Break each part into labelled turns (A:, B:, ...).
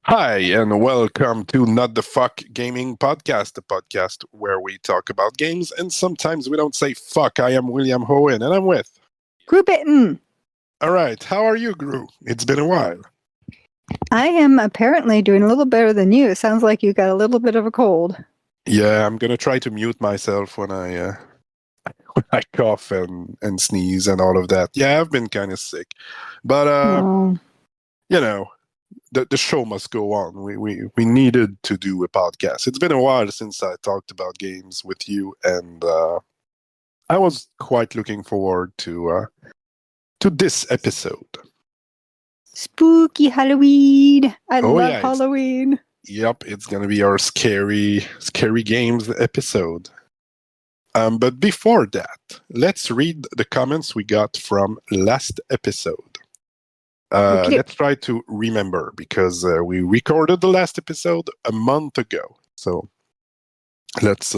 A: Hi, and welcome to Not the Fuck Gaming Podcast, the podcast where we talk about games and sometimes we don't say fuck. I am William Hououin, and I'm with.
B: Gruebitten.
A: All right, how are you, Gru? It's been a while.
B: I am apparently doing a little better than you. It sounds like you got a little bit of a cold.
A: Yeah, I'm gonna try to mute myself when I when I cough and sneeze and all of that. Yeah, I've been kind of sick, but
B: Oh.
A: you know, the show must go on. We needed to do a podcast. It's been a while since I talked about games with you, and I was quite looking forward to this episode.
B: Spooky Halloween. I
A: Oh
B: love
A: yeah,
B: Halloween.
A: yep, it's gonna be our scary games episode. But before that, let's read the comments we got from last episode. Let's try to remember because we recorded the last episode a month ago. So let's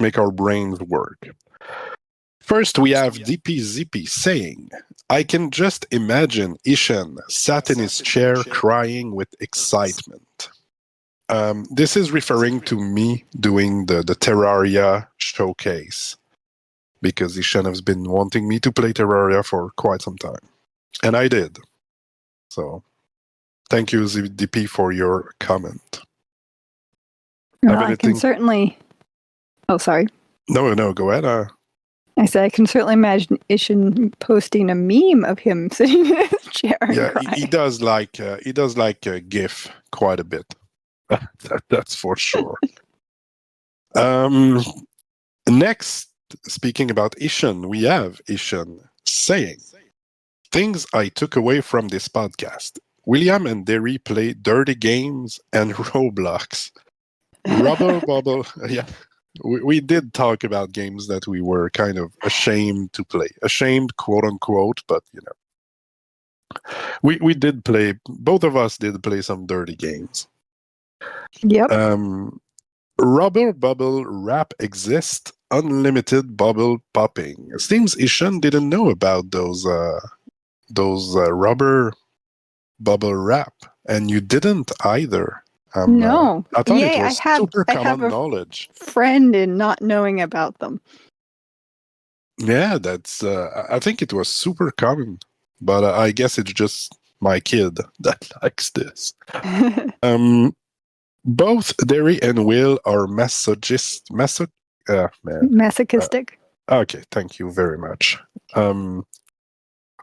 A: make our brains work. First, we have DP Zippy saying, I can just imagine Ishan sat in his chair crying with excitement. This is referring to me doing the Terraria showcase because Ishan has been wanting me to play Terraria for quite some time. And I did. So, thank you, ZDP, for your comment.
B: Well, I can certainly... Oh, sorry.
A: No, go ahead.
B: I said I can certainly imagine Ishan posting a meme of him sitting in his chair and crying.
A: He does like a GIF quite a bit. That's for sure. Next, speaking about Ishan, we have Ishan saying, things I took away from this podcast. William and Derry play dirty games and Roblox. Rubber Bubble, yeah. We did talk about games that we were kind of ashamed to play. Ashamed, quote unquote, but you know. We did play, both of us did play some dirty games.
B: Yep.
A: Rubber Bubble Wrap exists, unlimited bubble popping. It seems Ishan didn't know about those rubber bubble wrap, and you didn't either.
B: No.
A: I thought it was super common knowledge.
B: Friend in not knowing about them.
A: Yeah, that's. I think it was super common, but I guess it's just my kid that likes this. Both Derry and Will are masochistic. Okay, thank you very much.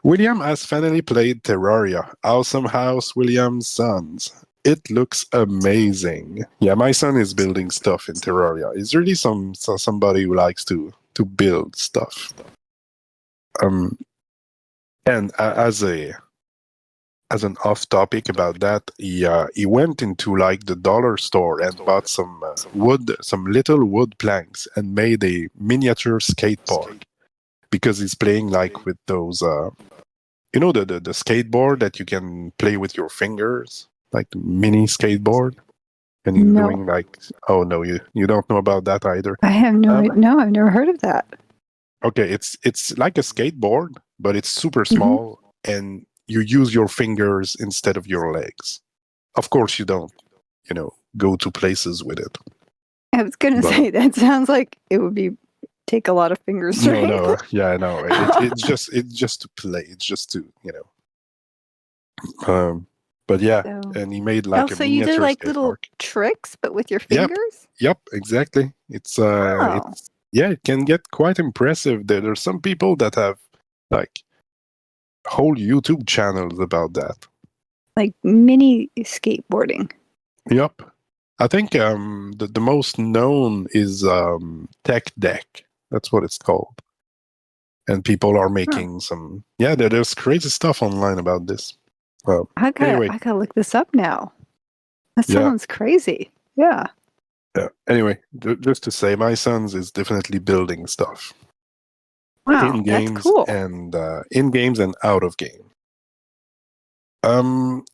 A: William has finally played Terraria. Awesome house, William's sons. It looks amazing. Yeah, my son is building stuff in Terraria. He's really somebody who likes to build stuff. And as an off topic about that, he went into like the dollar store and bought some little wood planks and made a miniature skate park because he's playing like with those you know the skateboard that you can play with your fingers, like the mini skateboard, and he's doing like, oh no, you don't know about that either.
B: I have no, I've never heard of that.
A: Okay, it's like a skateboard, but it's super small, and you use your fingers instead of your legs. Of course, you don't, go to places with it.
B: I was gonna say that sounds like it would take a lot of fingers strength.
A: No, yeah, I know. It's just to play. It's just to, But yeah, and he made like a miniature
B: you did like little
A: park.
B: Tricks, but with your fingers.
A: Yep, exactly. It's it can get quite impressive. There's some people that have like whole YouTube channels about that.
B: Like mini skateboarding.
A: Yep. I think the most known is Tech Deck. That's what it's called. And people are making some there's crazy stuff online about this.
B: I gotta look this up now. That sounds crazy. Yeah.
A: Yeah. Anyway, just to say, my son's is definitely building stuff.
B: Wow,
A: in games,
B: that's cool.
A: And in games and out of game. Oh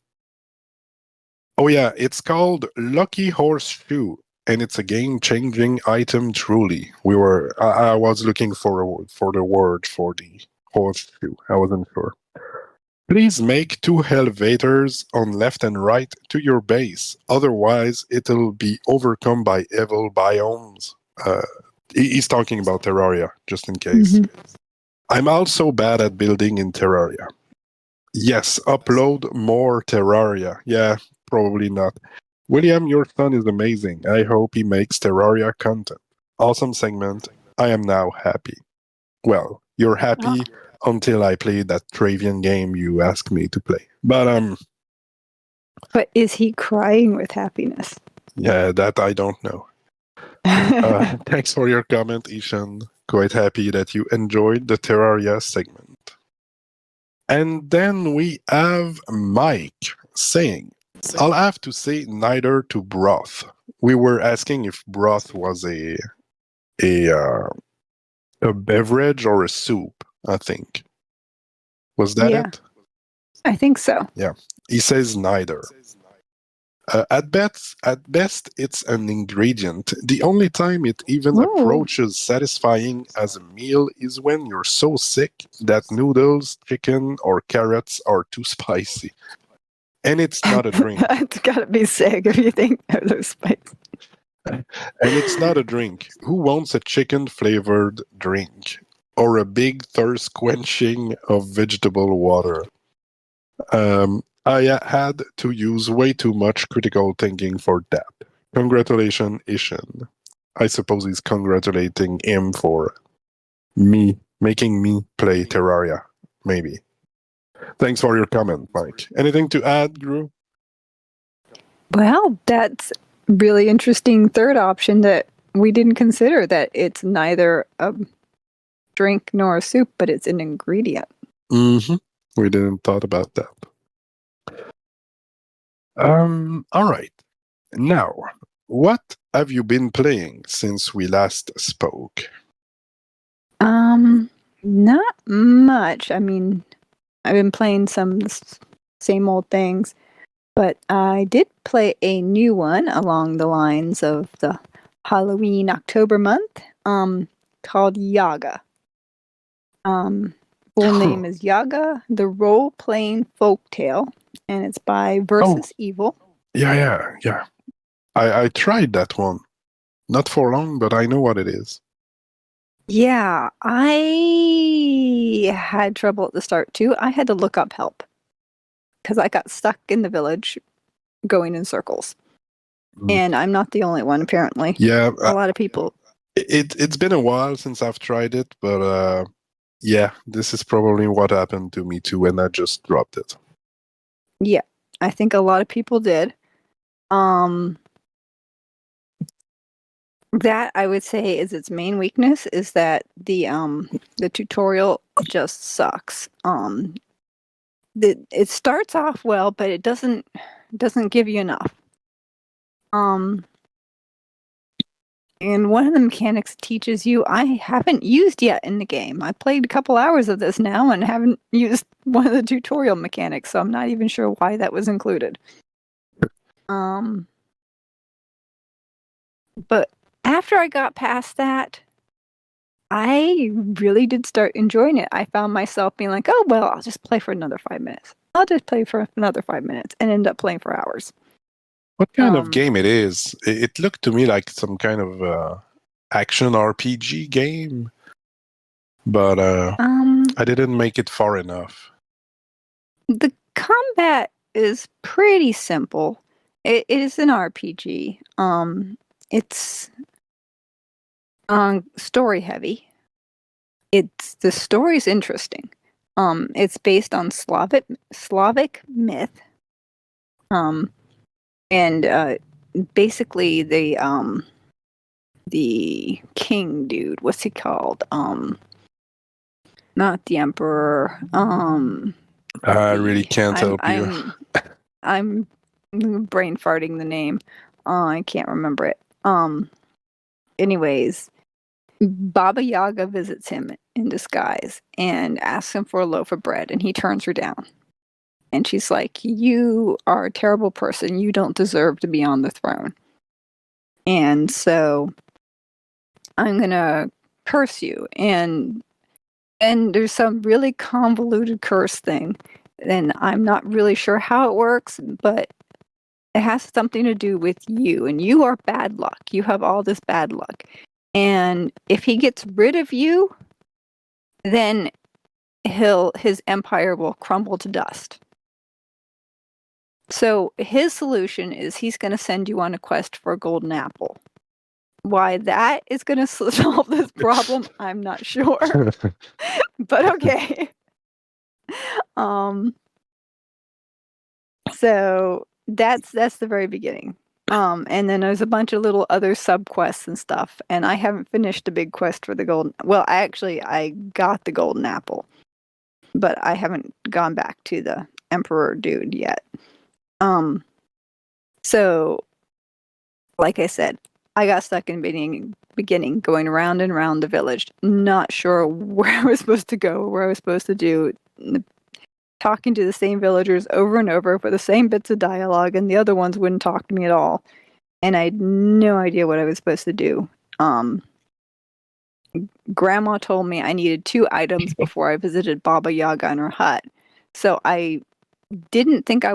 A: yeah, it's called Lucky Horseshoe, and it's a game-changing item. Truly, I was looking for the word for the horseshoe. I wasn't sure. Please make 2 elevators on left and right to your base. Otherwise, it'll be overcome by evil biomes. He's talking about Terraria, just in case.
B: Mhm.
A: I'm also bad at building in Terraria. Yes, upload more Terraria. Yeah, probably not. William, your son is amazing. I hope he makes Terraria content. Awesome segment. I am now happy. Well, you're happy until I play that Travian game you asked me to play. But
B: But is he crying with happiness?
A: yeah, that I don't know. Thanks for your comment, Ishan. Quite happy that you enjoyed the Terraria segment. And then we have Mike saying, I'll have to say neither to broth. We were asking if broth was a beverage or a soup, I think. Was that
B: Yeah.
A: it?
B: I think so.
A: Yeah. He says neither. At best, it's an ingredient. The only time it even
B: Ooh.
A: approaches satisfying as a meal is when you're so sick that noodles, chicken, or carrots are too spicy. And it's not a drink.
B: It's gotta be sick if you think those spices.
A: And it's not a drink. Who wants a chicken flavored drink? Or a big thirst quenching of vegetable water? I had to use way too much critical thinking for that. Congratulations, Ishan. I suppose he's congratulating him for making me play Terraria, maybe. Thanks for your comment, Mike. Anything to add, Gru?
B: Well, that's really interesting third option that we didn't consider, that it's neither a drink nor a soup, but it's an ingredient.
A: Mm-hmm. We didn't thought about that. All right. Now, what have you been playing since we last spoke?
B: Not much. I mean, I've been playing some same old things, but I did play a new one along the lines of the Halloween October month, called Yaga. Full name is Yaga, the role-playing folktale, and it's by Versus Evil.
A: Yeah. I tried that one. Not for long, but I know what it is.
B: Yeah, I had trouble at the start too. I had to look up help because I got stuck in the village going in circles. And I'm not the only one, apparently.
A: Yeah,
B: A lot of people.
A: it's been a while since I've tried it, but yeah, this is probably what happened to me too, and I just dropped it.
B: Yeah, I think a lot of people did. That I would say is its main weakness, is that the tutorial just sucks. It starts off well, but it doesn't give you enough. And one of the mechanics it teaches you I haven't used yet in the game. I played a couple hours of this now and haven't used one of the tutorial mechanics, so I'm not even sure why that was included. But after I got past that, I really did start enjoying it. I found myself being like, oh, well, I'll just play for another 5 minutes. I'll just play for another 5 minutes, and end up playing for hours.
A: What kind of game it is? It looked to me like some kind of action RPG game, but I didn't make it far enough.
B: The combat is pretty simple. It is an RPG. It's story heavy. The story's interesting. It's based on Slavic myth. And basically the king dude, what's he called? Not the emperor.
A: I really can't help you.
B: I'm brain farting the name. I can't remember it. Anyways, Baba Yaga visits him in disguise and asks him for a loaf of bread, and he turns her down. And she's like, you are a terrible person. You don't deserve to be on the throne. And so I'm going to curse you. And there's some really convoluted curse thing and I'm not really sure how it works, but it has something to do with you, and you are bad luck. You have all this bad luck. And if he gets rid of you, then his empire will crumble to dust. So his solution is he's going to send you on a quest for a golden apple. Why that is going to solve this problem, I'm not sure. But okay. So that's the very beginning. And then there's a bunch of little other subquests and stuff. And I haven't finished the big quest for the golden. Well, I got the golden apple, but I haven't gone back to the emperor dude yet. So, like I said, I got stuck in the beginning, going around and around the village, not sure where I was supposed to go, where I was supposed to do. Talking to the same villagers over and over for the same bits of dialogue, and the other ones wouldn't talk to me at all. And I had no idea what I was supposed to do. Grandma told me I needed 2 items before I visited Baba Yaga in her hut. So I didn't think I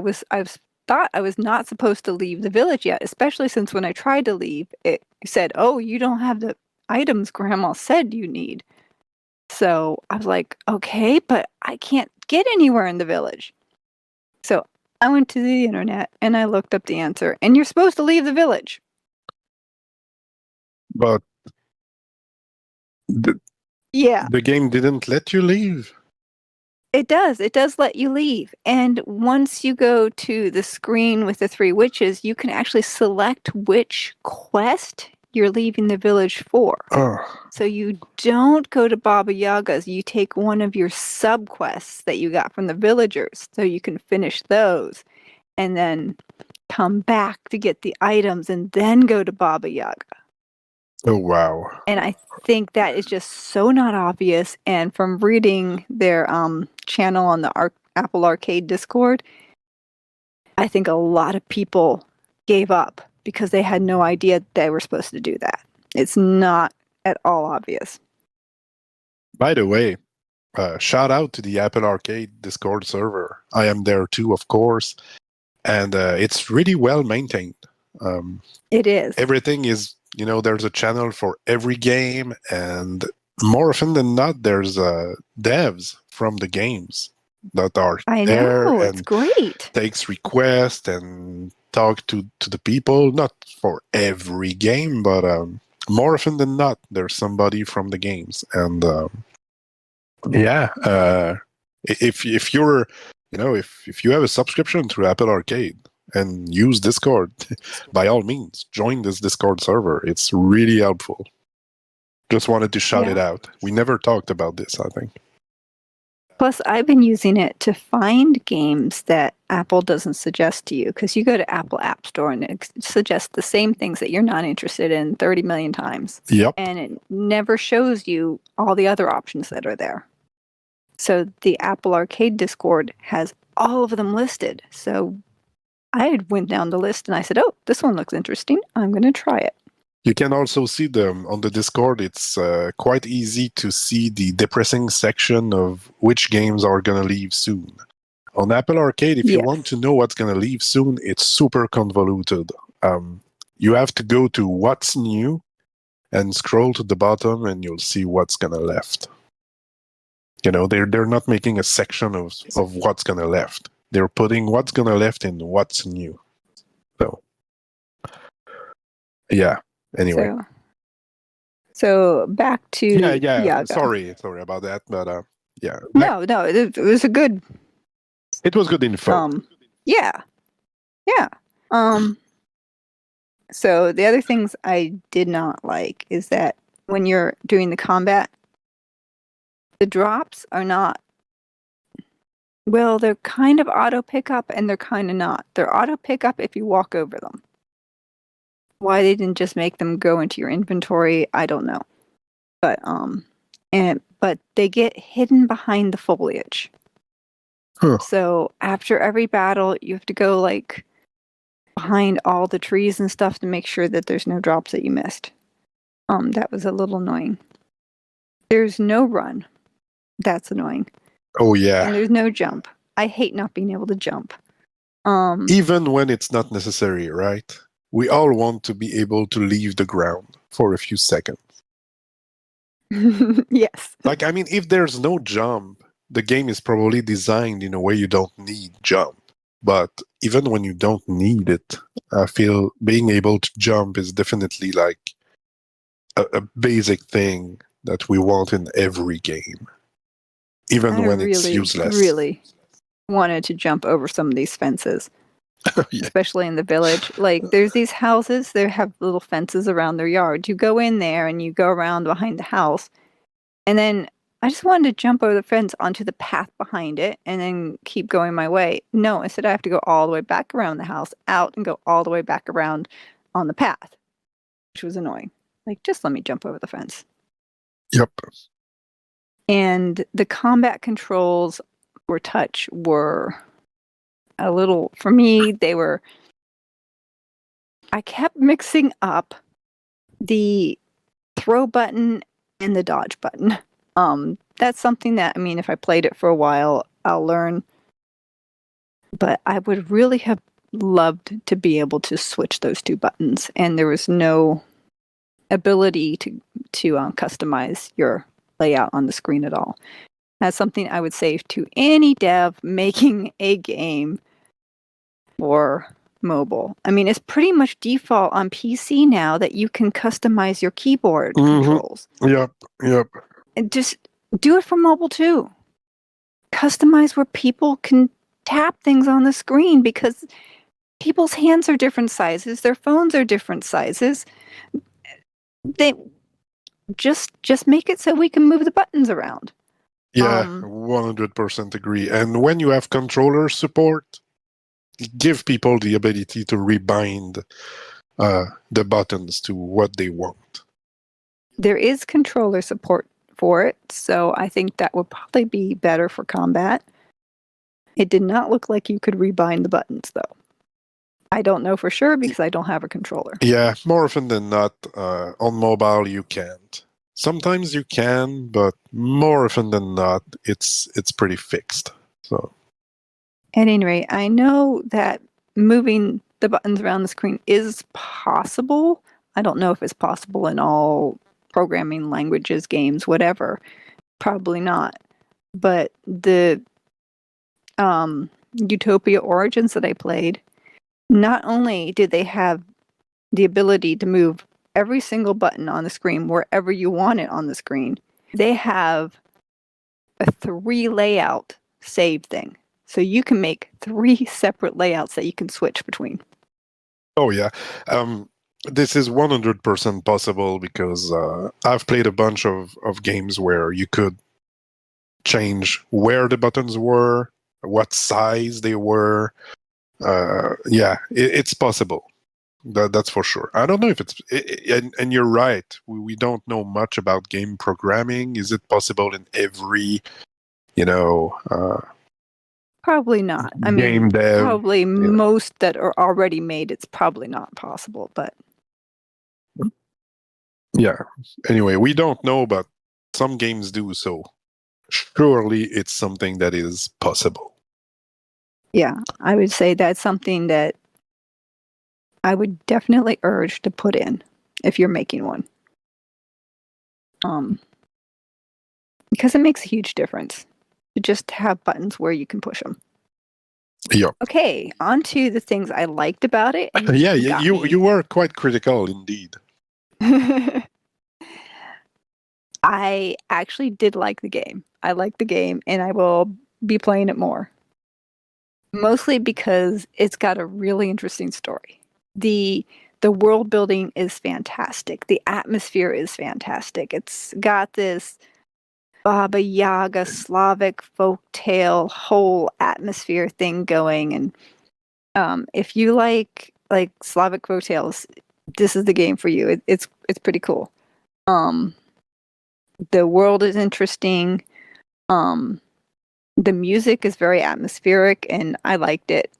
B: thought I was not supposed to leave the village yet, especially since when I tried to leave, it said, "Oh, you don't have the items Grandma said you need." So I was like, okay, but I can't get anywhere in the village. So I went to the internet and I looked up the answer, and you're supposed to leave the village.
A: But
B: Yeah,
A: the game didn't let you leave.
B: it does. It does let you leave. And once you go to the screen with the 3 witches, you can actually select which quest you're leaving the village for.
A: Oh.
B: So you don't go to Baba Yaga's, you take one of your subquests that you got from the villagers, so you can finish those, and then come back to get the items, and then go to Baba Yaga.
A: Oh, wow.
B: And I think that is just so not obvious, and from reading their channel on the Apple Arcade Discord, I think a lot of people gave up because they had no idea they were supposed to do that. It's not at all obvious.
A: By the way, shout out to the Apple Arcade Discord server. I am there too, of course, and it's really well maintained.
B: It is.
A: Everything is, there's a channel for every game, and more often than not, there's devs from the games that are there
B: know,
A: and
B: it's great.
A: takes requests and talk to the people. Not for every game, but more often than not, there's somebody from the games, and if you're, if you have a subscription to Apple Arcade and use Discord, by all means, join this Discord server. It's really helpful. Just wanted to shout it out. We never talked about this, I think.
B: Plus, I've been using it to find games that Apple doesn't suggest to you, because you go to Apple App Store and it suggests the same things that you're not interested in 30 million times.
A: Yep.
B: And it never shows you all the other options that are there. So the Apple Arcade Discord has all of them listed. So I went down the list and I said, oh, this one looks interesting. I'm going to try it.
A: You can also see them on the Discord. It's quite easy to see the depressing section of which games are going to leave soon. On Apple Arcade, if you want to know what's going to leave soon, it's super convoluted. You have to go to What's New and scroll to the bottom, and you'll see what's going to left. They're not making a section of what's going to left. They're putting what's going to left in What's New. So, yeah. Anyway.
B: So back to Yaga.
A: Sorry about that, but yeah.
B: No, it was a good.
A: It was good info.
B: Yeah. So the other things I did not like is that when you're doing the combat, the drops are not. Well, they're kind of auto pickup and they're kind of not. They're auto pickup if you walk over them. Why they didn't just make them go into your inventory, I don't know. But but they get hidden behind the foliage.
A: Huh.
B: So after every battle, you have to go behind all the trees and stuff to make sure that there's no drops that you missed. That was a little annoying. There's no run. That's annoying.
A: Oh yeah.
B: And there's no jump. I hate not being able to jump.
A: Even when it's not necessary, right? We all want to be able to leave the ground for a few seconds.
B: Yes.
A: Like, I mean, if there's no jump, the game is probably designed in a way you don't need jump. But even when you don't need it, I feel being able to jump is definitely like a basic thing that we want in every game, even
B: I
A: when it's
B: really,
A: useless.
B: really wanted to jump over some of these fences,
A: Yeah.
B: especially in the village. Like, there's these houses, they have little fences around their yard. You go in there and you go around behind the house, and then I just wanted to jump over the fence onto the path behind it and then keep going my way. No, instead I have to go all the way back around the house, out, and go all the way back around on the path, which was annoying. Like, just let me jump over the fence.
A: Yep.
B: And the combat controls for touch were a little, for me, I kept mixing up the throw button and the dodge button. That's something that, I mean, if I played it for a while, I'll learn. But I would really have loved to be able to switch those two buttons, and there was no ability to customize your layout on the screen at all. That's something I would say to any dev making a game for mobile. I mean, it's pretty much default on PC now that you can customize your keyboard controls.
A: Yep.
B: And just do it for mobile too. Customize where people can tap things on the screen, because people's hands are different sizes, their phones are different sizes. They just make it so we can move the buttons around.
A: Yeah, 100% agree. And when you have controller support, give people the ability to rebind the buttons to what they want.
B: There is controller support for it, so I think that would probably be better for combat. It did not look like you could rebind the buttons, though. I don't know for sure because I don't have a controller.
A: Yeah, more often than not, on mobile you can't. Sometimes you can, but more often than not, it's pretty fixed. So,
B: at any rate, I know that moving the buttons around the screen is possible. I don't know if it's possible in all programming languages, games, whatever. Probably not. But the Utopia Origins that I played, not only did they have the ability to move every single button on the screen wherever you want it on the screen, they have a 3 layout save thing. So you can make 3 separate layouts that you can switch between.
A: oh yeah, this is 100% possible because I've played a bunch of games where you could change where the buttons were, what size they were. Yeah, it's possible. That's for sure. I don't know if it's, and you're right. We don't know much about game programming. Is it possible in every,
B: Probably not. I mean,
A: game dev?
B: probably most that are already made, it's probably not possible, but
A: yeah. Anyway, we don't know, but some games do, so surely it's something that is possible.
B: yeah, I would say that's something that I would definitely urge to put in if you're making one. Because it makes a huge difference to just have buttons where you can push them.
A: Yeah.
B: Okay, on to the things I liked about it.
A: Yeah, you were quite critical indeed.
B: I actually did like the game. I like the game, and I will be playing it more. Mostly because it's got a really interesting story. The world building is fantastic. The atmosphere is fantastic. It's got this Baba Yaga Slavic folktale whole atmosphere thing going, and if you like Slavic folktales, this is the game for you. It's pretty cool. The world is interesting. The music is very atmospheric, and I liked it.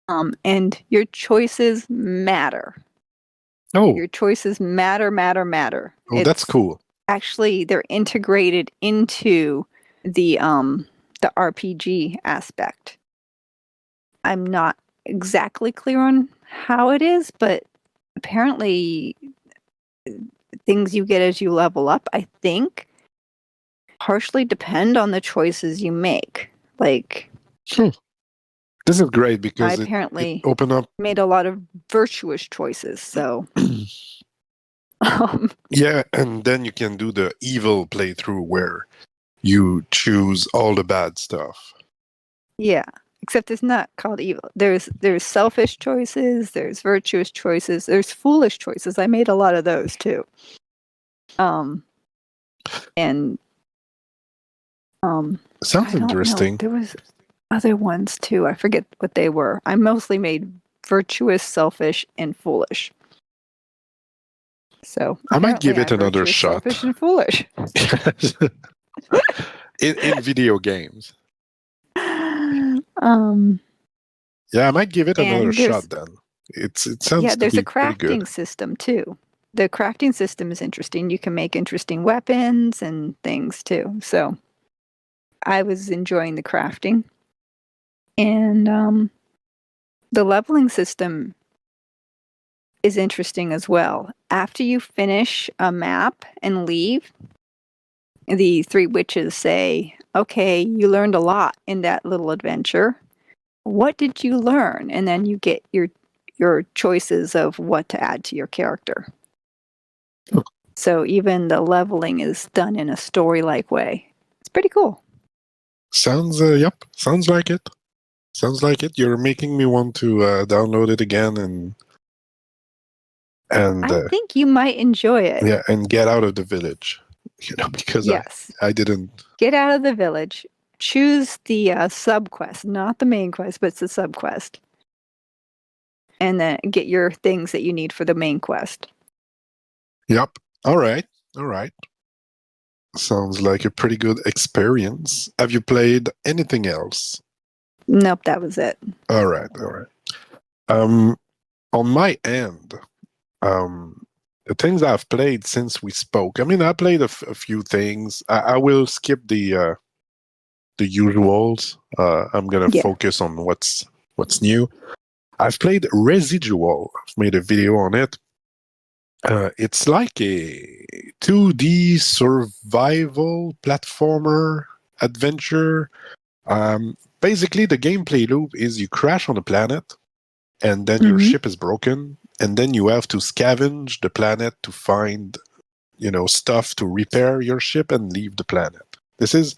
B: And your choices matter.
A: Oh,
B: Your choices matter.
A: oh, that's cool.
B: Actually, they're integrated into the RPG aspect. I'm not exactly clear on how it is, but apparently things you get as you level up, I think, partially depend on the choices you make. Like,
A: This is great
B: I
A: because it
B: apparently
A: open up.
B: made a lot of virtuous choices, so um,
A: Yeah, and then you can do the evil playthrough where you choose all the bad stuff.
B: yeah. Except it's not called evil. There's selfish choices, there's virtuous choices, there's foolish choices. I made a lot of those too. And
A: Sounds
B: I don't know.
A: interesting.
B: There was other ones too. I forget what they were. I mostly made virtuous, selfish, and foolish. So
A: I might
B: apparently
A: give it
B: I'm
A: another
B: virtuous,
A: shot.
B: selfish, and foolish.
A: In video games.
B: um,
A: Yeah, I might give it another
B: and
A: shot then. It sounds to
B: there's a
A: be pretty good.
B: crafting system too. The crafting system is interesting. You can make interesting weapons and things too. So I was enjoying the crafting. And the leveling system is interesting as well. After you finish a map and leave, the three witches say, okay, you learned a lot in that little adventure. What did you learn? And then you get your choices of what to add to your character. So even the leveling is done in a story-like way. It's pretty cool.
A: Sounds sounds like it. Sounds like it. You're making me want to download it again and
B: I think you might enjoy it.
A: yeah, and get out of the village. Because
B: Yes.
A: I didn't.
B: Get out of the village. Choose the sub quest, not the main quest, but it's the sub quest. And then get your things that you need for the main quest.
A: Yep. All right. All right. Sounds like a pretty good experience. Have you played anything else?
B: Nope, that was it.
A: All right. All right. Um, on my end, the things I've played since we spoke. I mean, I played a few things. I will skip the usuals. I'm gonna
B: Yeah.
A: focus on what's new. I've played Residual. I've made a video on it. It's like a 2D survival platformer adventure. Basically, the gameplay loop is you crash on a planet, and then your
B: Mm-hmm.
A: ship is broken, and then you have to scavenge the planet to find, stuff to repair your ship and leave the planet. This is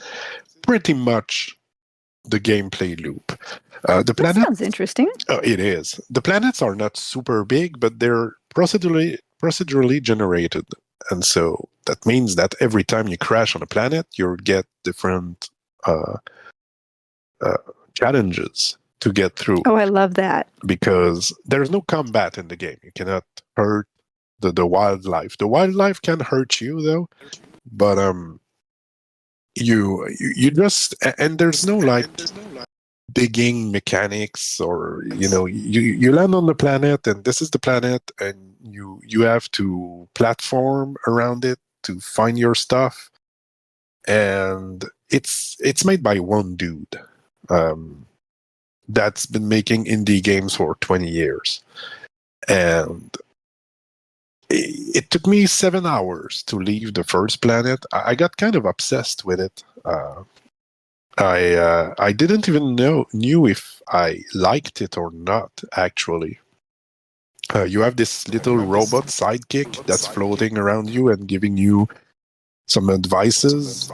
A: pretty much the gameplay loop. The
B: That
A: planet,
B: sounds interesting.
A: it is. The planets are not super big, but they're procedurally generated, and so that means that every time you crash on a planet, you'll get different uh, uh, challenges to get through
B: Oh, I love that.
A: because there's no combat in the game. You cannot hurt the wildlife. The wildlife can hurt you though, but you just and there's no like digging mechanics or you land on the planet and this is the planet and you have to platform around it to find your stuff, and it's made by one dude that's been making indie games for 20 years, and it took me 7 hours to leave the first planet. I got kind of obsessed with it. I didn't even knew if I liked it or not. Actually, you have this little robot sidekick that's floating around you and giving you some advices,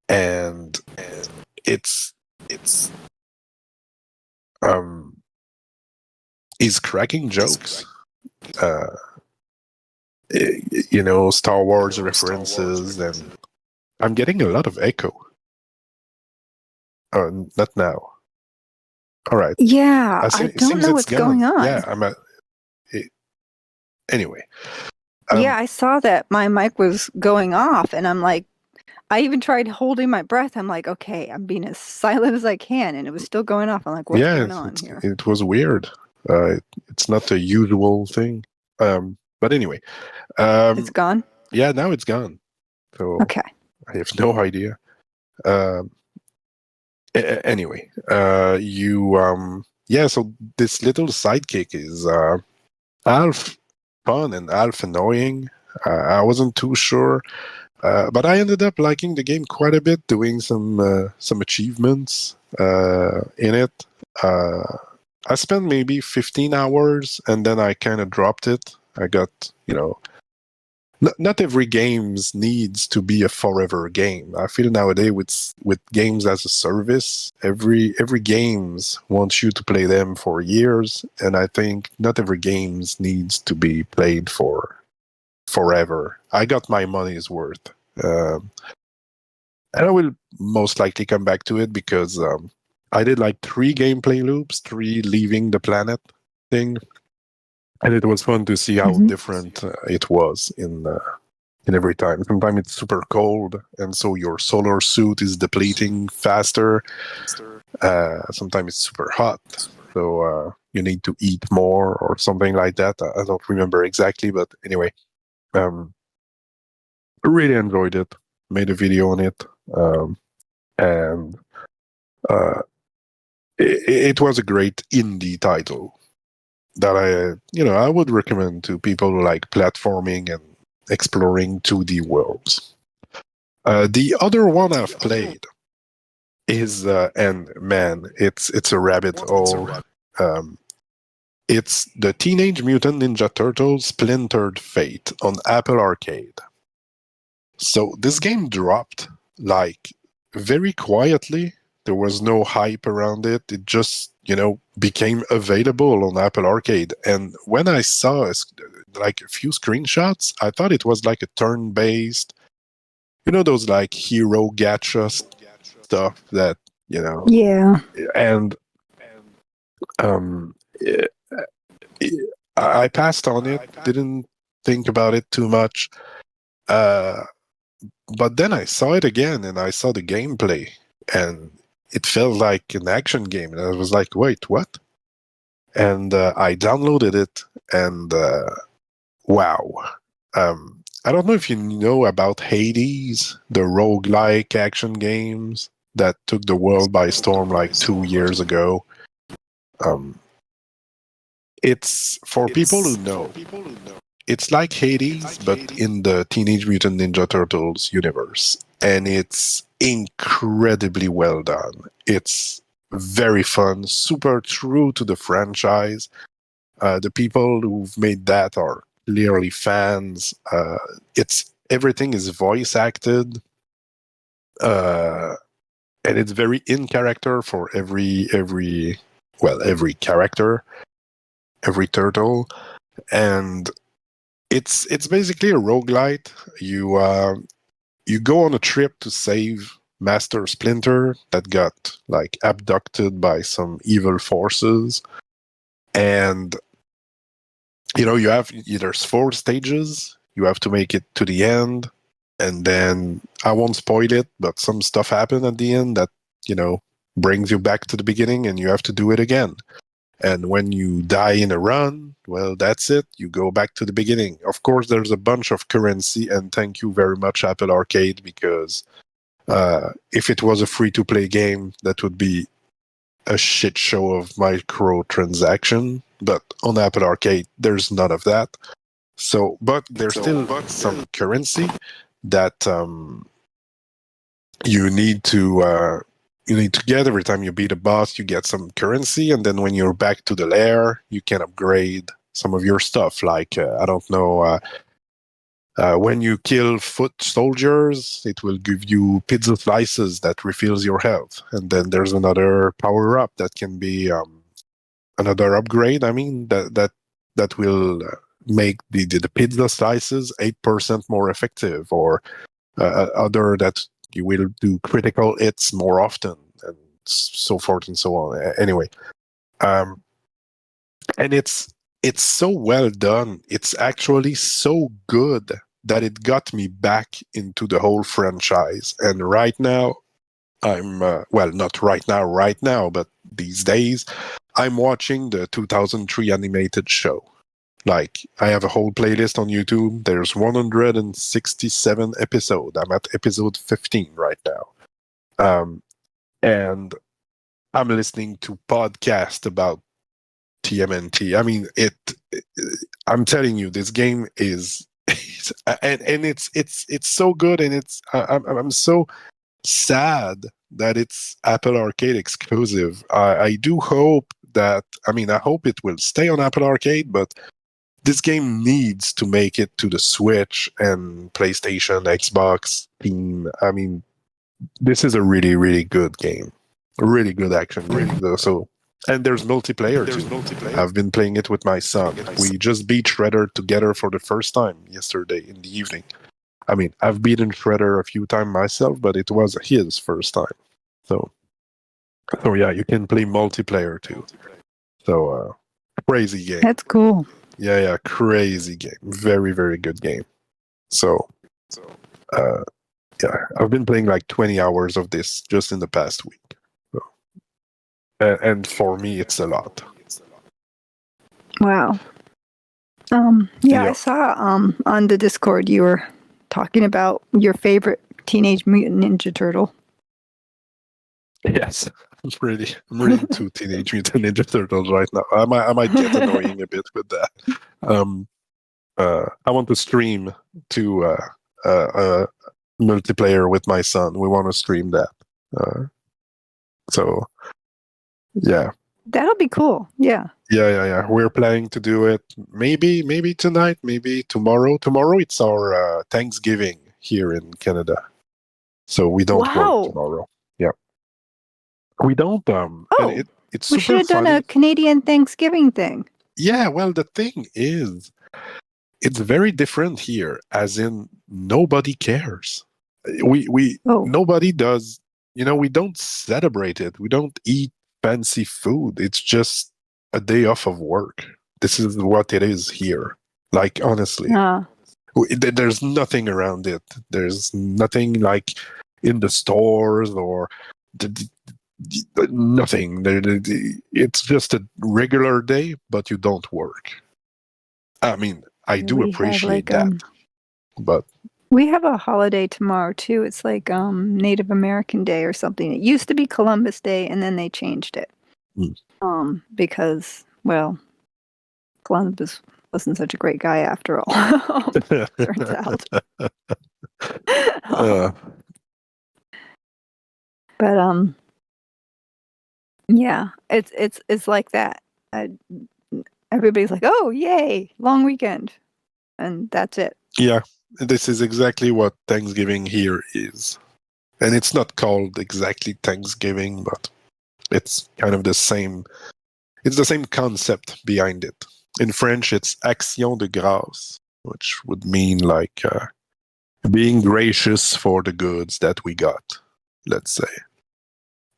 A: and it's um he's cracking jokes. Uh, Star Wars references, and I'm getting a lot of echo. Not now. All right.
B: Yeah, I
A: It
B: don't
A: seems
B: know
A: it's
B: what's going
A: gone.
B: on.
A: Yeah, I'm at. Anyway,
B: Yeah, I saw that my mic was going off, and I'm like, I even tried holding my breath. I'm like, okay, I'm being as silent as I can, and it was still going off. I'm like, what's
A: yeah,
B: going on here?
A: it was weird. It's not the usual thing. But anyway,
B: It's
A: um,
B: gone?
A: yeah, now it's gone. So
B: Okay.
A: I have no idea. Anyway, you yeah, so this little sidekick is half fun and half annoying. I wasn't too sure, but I ended up liking the game quite a bit, doing some achievements in it. Uh, I spent maybe 15 hours, and then I kind of dropped it. I got, not every games needs to be a forever game. I feel nowadays with games as a service, every games wants you to play them for years, and I think not every games needs to be played for forever. I got my money's worth, and I will most likely come back to it because I did like 3 gameplay loops, 3 leaving the planet thing, and it was fun to see how
B: Mhm.
A: different it was in every time. Sometimes it's super cold, and so your solar suit is depleting faster. Sometimes it's super hot, so you need to eat more or something like that. I don't remember exactly, but anyway, um, really enjoyed it. Made a video on it, and uh, it was a great indie title that I would recommend to people who like platforming and exploring 2D worlds. The other one I've played is and man, it's a rabbit hole. Um, it's the Teenage Mutant Ninja Turtles Splintered Fate on Apple Arcade. So this game dropped like very quietly. There was no hype around it. It just, became available on Apple Arcade. And when I saw like a few screenshots, I thought it was like a turn-based, those like hero gacha stuff that,
B: Yeah.
A: and um, eh, eh, I passed on it, didn't think about it too much. Uh, but then I saw it again and I saw the gameplay and it felt like an action game. And I was like, wait, what? And I downloaded it and wow. I don't know if you know about Hades, the roguelike action games that took the world by storm like 2 years ago. Um, it's for people who know. It's like Hades, but in the Teenage Mutant Ninja Turtles universe. And it's incredibly well done. It's very fun, super true to the franchise. The people who've made that are clearly fans. It's everything is voice acted, uh, and it's very in character for every character, every turtle, and it's basically a roguelite. You go on a trip to save Master Splinter that got like abducted by some evil forces, and you have there's 4 stages. You have to make it to the end, and then I won't spoil it, but some stuff happened at the end that you know brings you back to the beginning, and you have to do it again. And when you die in a run, well, that's it. You go back to the beginning. Of course, there's a bunch of currency, and thank you very much, Apple Arcade, because if it was a free-to-play game, that would be a shit show of microtransaction. But on Apple Arcade, there's none of that. So, but there's still some currency that you need to get every time you beat a boss. You get some currency, and then when you're back to the lair, you can upgrade some of your stuff. Like I don't know, when you kill foot soldiers, it will give you pizza slices that refills your health, and then there's another power up that can be another upgrade. I mean that will make the pizza slices 8% more effective, or other that you will do critical hits more often, and so forth and so on. Anyway, um, and it's so well done. It's actually so good that it got me back into the whole franchise. And right now, I'm well, not right now, but these days, I'm watching the 2003 animated show. Like, I have a whole playlist on YouTube. There's 167 episodes. I'm at episode 15 right now. And I'm listening to podcasts about TMNT. I mean, I'm telling you, this game is, and it's so good, and I'm so sad that it's Apple Arcade exclusive. I do hope that, I mean, I hope it will stay on Apple Arcade, but this game needs to make it to the Switch and PlayStation, Xbox, Steam. I mean, this is a really, really good game. A really good action game. So, and there's multiplayer too. I've been playing it with my son. We just beat Shredder together for the first time yesterday in the evening. I mean, I've beaten Shredder a few times myself, but it was his first time. So yeah, you can play multiplayer too. So, crazy game.
B: That's cool.
A: Yeah, crazy game. Very, very good game. So, yeah, I've been playing like 20 hours of this just in the past week. So, and for me, it's a lot.
B: Wow. I saw on the Discord you were talking about your favorite Teenage Mutant Ninja Turtle.
A: Yes, I'm really into Teenage Mutant Ninja Turtles right now. I might get annoying a bit with that. I want to stream to multiplayer with my son. We want to stream that. So yeah.
B: That'll be cool. Yeah.
A: Yeah. We're planning to do it maybe tonight, maybe tomorrow. Tomorrow it's our Thanksgiving here in Canada. So we don't work tomorrow. Yeah. We don't and it's
B: we
A: super
B: should have done
A: funny.
B: a Canadian Thanksgiving thing.
A: Yeah, well the thing is it's very different here, as in nobody cares. We nobody does, we don't celebrate it. We don't eat fancy food. It's just a day off of work. This is what it is here. Like, honestly. There's nothing around it. There's nothing like in the stores or nothing. It's just a regular day, but you don't work. I mean, I do appreciate that, but
B: we have a holiday tomorrow too. It's like Native American Day or something. It used to be Columbus Day, and then they changed it because, well, Columbus wasn't such a great guy after all. Turns out. But yeah, it's like that. Everybody's like, "Oh, yay, long weekend," and that's it.
A: Yeah, this is exactly what Thanksgiving here is, and it's not called exactly Thanksgiving, but it's kind of the same. It's the same concept behind it. In French, it's Action de grâce, which would mean like being gracious for the goods that we got, let's say.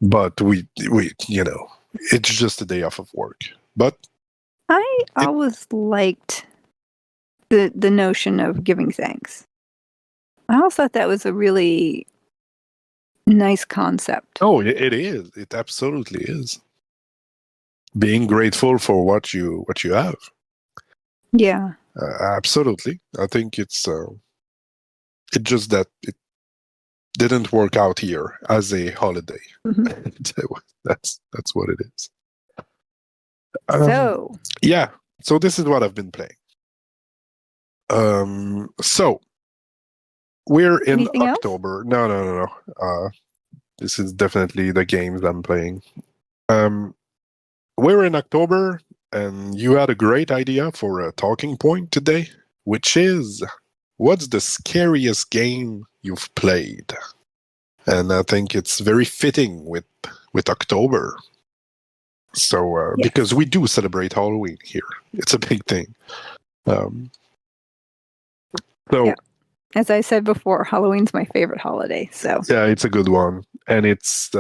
A: But we it's just a day off of work. But
B: I always liked the notion of giving thanks. I always thought that was a really nice concept.
A: Oh, it is. It absolutely is. Being grateful for what you have.
B: Yeah.
A: Absolutely. I think it's just that it didn't work out here as a holiday. That's what it is. So this is what I've been playing. So we're in
B: Anything
A: October.
B: Else?
A: No. This is definitely the games I'm playing. We're in October, and you had a great idea for a talking point today, which is, what's the scariest game you've played? And I think it's very fitting with October. So,
B: Yes.
A: because we do celebrate Halloween here. It's a big thing.
B: As I said before, Halloween's my favorite holiday. So
A: yeah, it's a good one. And it's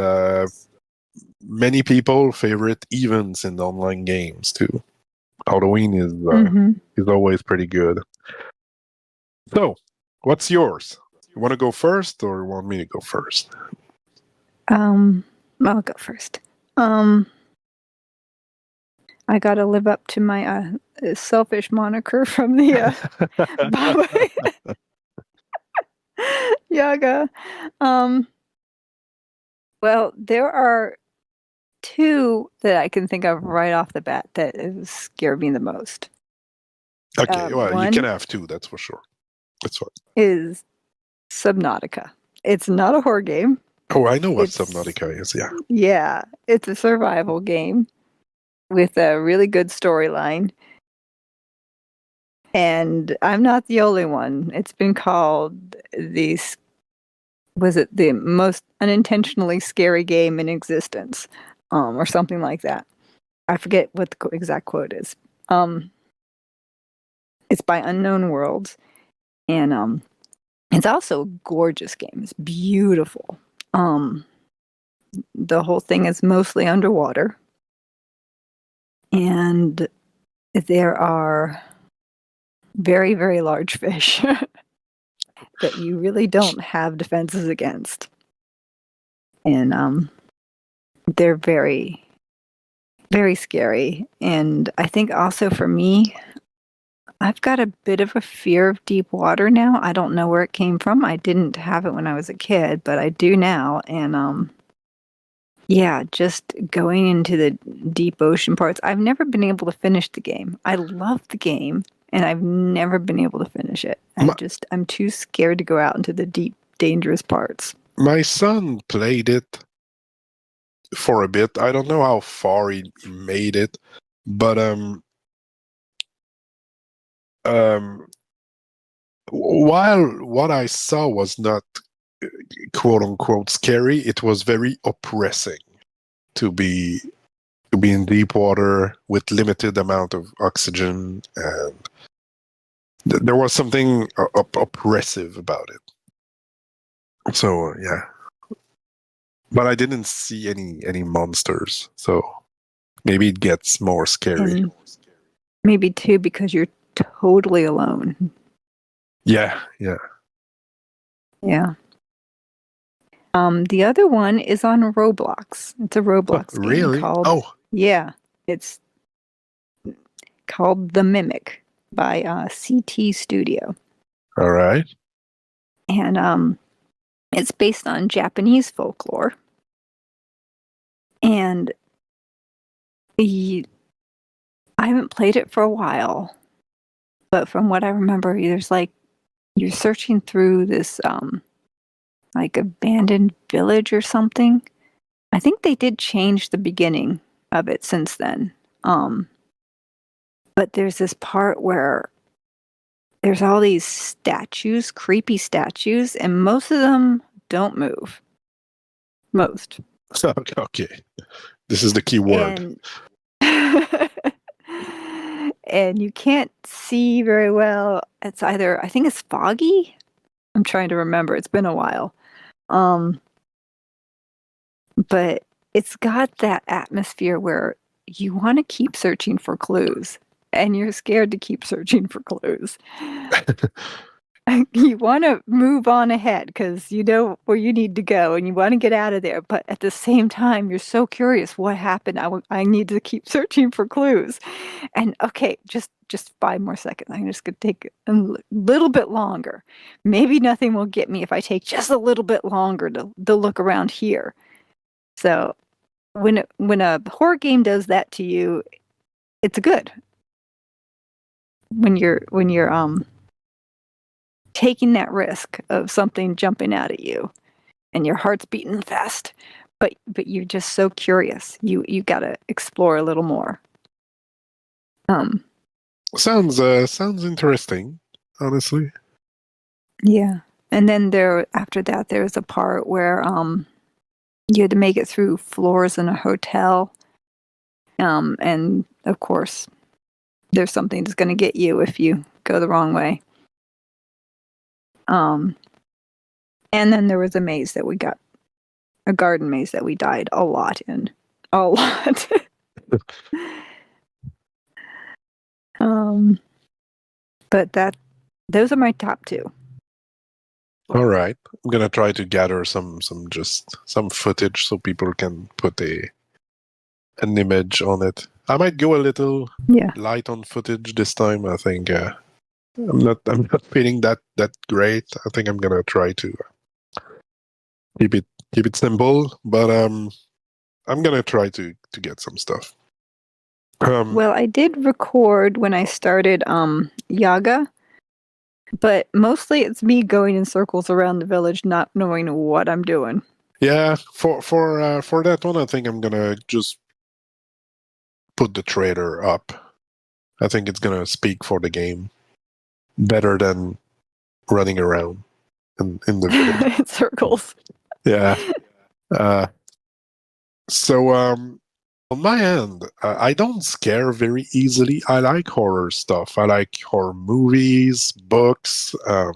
A: many people favorite events in online games too. Halloween is always pretty good. So, what's yours? You want to go first, or want me to go first?
B: I'll go first. I got to live up to my selfish moniker from the Baba Yaga. Well, there are two that I can think of right off the bat that scared me the most.
A: Okay, well, you can
B: One
A: have two, that's for sure. That's fine.
B: is Subnautica. It's not a horror game.
A: Oh, I know what
B: It's
A: Subnautica is, yeah.
B: Yeah, it's a survival game with a really good storyline. And I'm not the only one. It's been called was it the most unintentionally scary game in existence, or something like that. I forget what the exact quote is. It's by Unknown Worlds, and it's also a gorgeous game. It's beautiful. The whole thing is mostly underwater, and there are very, very large fish that you really don't have defenses against. And they're very, very scary. And I think also for me, I've got a bit of a fear of deep water now. I don't know where it came from. I didn't have it when I was a kid, but I do now. And yeah, just going into the deep ocean parts. I've never been able to finish the game. I love the game, and I've never been able to finish it. I'm too scared to go out into the deep, dangerous parts.
A: My son played it for a bit. I don't know how far he made it, but while what I saw was not quote unquote scary, it was very oppressing to be in deep water with limited amount of oxygen, and there was something oppressive about it. So yeah, but I didn't see any monsters, so maybe it gets more scary.
B: And maybe too because you're totally alone.
A: Yeah.
B: The other one is on Roblox. It's a Roblox game
A: Really?
B: called Yeah, it's called The Mimic by CT Studio.
A: All right.
B: And it's based on Japanese folklore. And I haven't played it for a while, but from what I remember, there's like you're searching through this like abandoned village or something. I think they did change the beginning of it since then. But there's this part where there's all these statues, creepy statues, and most of them don't move. Most.
A: Okay. This is the key word.
B: And you can't see very well. It's either, I think it's foggy. I'm trying to remember. It's been a while. But it's got that atmosphere where you want to keep searching for clues, and you're scared to keep searching for clues. You want to move on ahead because you know where you need to go and you want to get out of there. But at the same time, you're so curious what happened. I need to keep searching for clues. And okay, just 5 more seconds. I'm just going to take a little bit longer. Maybe nothing will get me if I take just a little bit longer to look around here. So when a horror game does that to you, it's good. When you're taking that risk of something jumping out at you and your heart's beating fast, but you're just so curious. You got to explore a little more.
A: Sounds interesting, honestly.
B: Yeah. And then after that there's a part where you had to make it through floors in a hotel. And of course there's something that's going to get you if you go the wrong way. And then there was a maze that we got, a garden maze that we died a lot in. A lot. But those are my top 2.
A: All right. I'm gonna try to gather some footage so people can put an image on it. I might go a little light on footage this time. I think I'm not feeling that great. I think I'm gonna try to keep it simple, but I'm gonna try to get some stuff.
B: Well, I did record when I started Yaga, but mostly it's me going in circles around the village, not knowing what I'm doing.
A: Yeah, for that one, I think I'm gonna just put the trailer up. I think it's gonna speak for the game better than running around in the village.
B: In circles.
A: Yeah. So on my end, I don't scare very easily. I like horror stuff. I like horror movies, books. I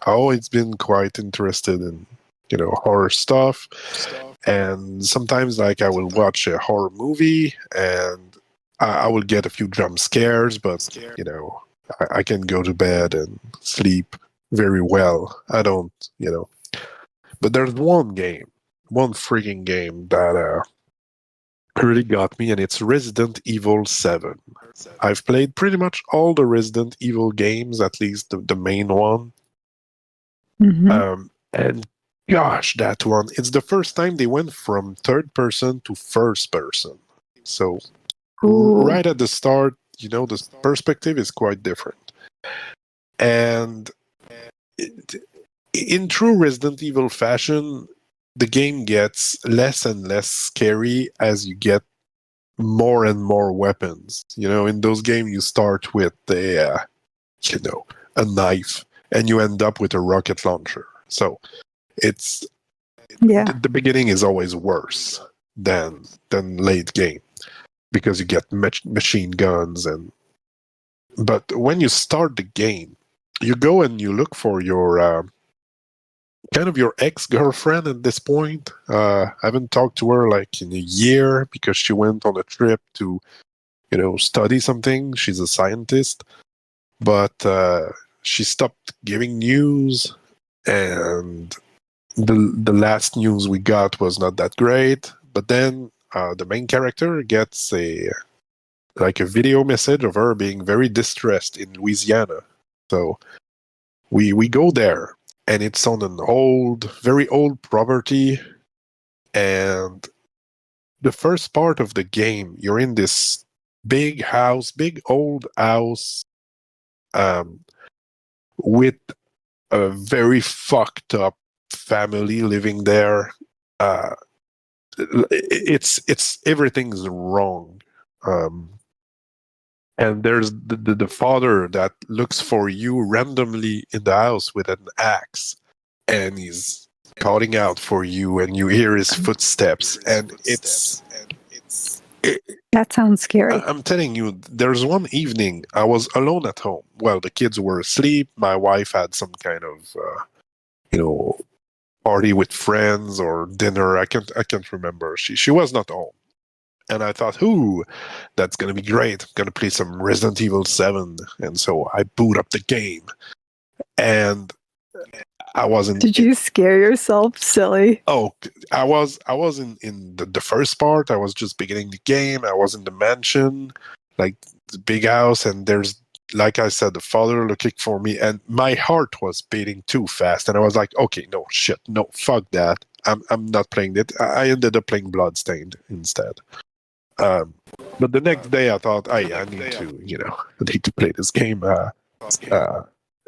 A: always been quite interested in horror stuff. And sometimes like I will watch a horror movie and I will get a few jump scares, but I can go to bed and sleep very well. I don't, But there's one freaking game that really got me, and it's Resident Evil 7. I've played pretty much all the Resident Evil games, at least the main one. And gosh, that one, it's the first time they went from third person to first person. So right at the start, the perspective is quite different. And in true Resident Evil fashion, the game gets less and less scary as you get more and more weapons. In those games, you start with a knife, and you end up with a rocket launcher. So it's the beginning is always worse than late game because you get machine guns but when you start the game, you go and you look for your kind of your ex-girlfriend at this point. I haven't talked to her like in a year because she went on a trip to study something. She's a scientist, but she stopped giving news, and the last news we got was not that great. But then the main character gets a video message of her being very distressed in Louisiana. So we go there, and it's on an very old property, and the first part of the game, you're in this big old house, with a very fucked up family living there. It's everything's wrong. And there's the father that looks for you randomly in the house with an axe, and he's calling out for you, and you hear his footsteps, and
B: that sounds scary.
A: I'm telling you, there's one evening I was alone at home. Well, the kids were asleep. My wife had some kind of, party with friends or dinner. I can't remember. She was not home, and I thought, "Ooh, that's gonna be great. I'm gonna play some Resident Evil 7." And so I boot up the game, and I wasn't.
B: Did you scare yourself, silly?
A: Oh, I was in the first part. I was just beginning the game. I was in the mansion, like the big house, and there's, like I said, the father looking for me, and my heart was beating too fast, and I was like, okay, no, shit, no, fuck that. I'm not playing it. I ended up playing Bloodstained instead. But the next day I thought, I need to, I need to play this game.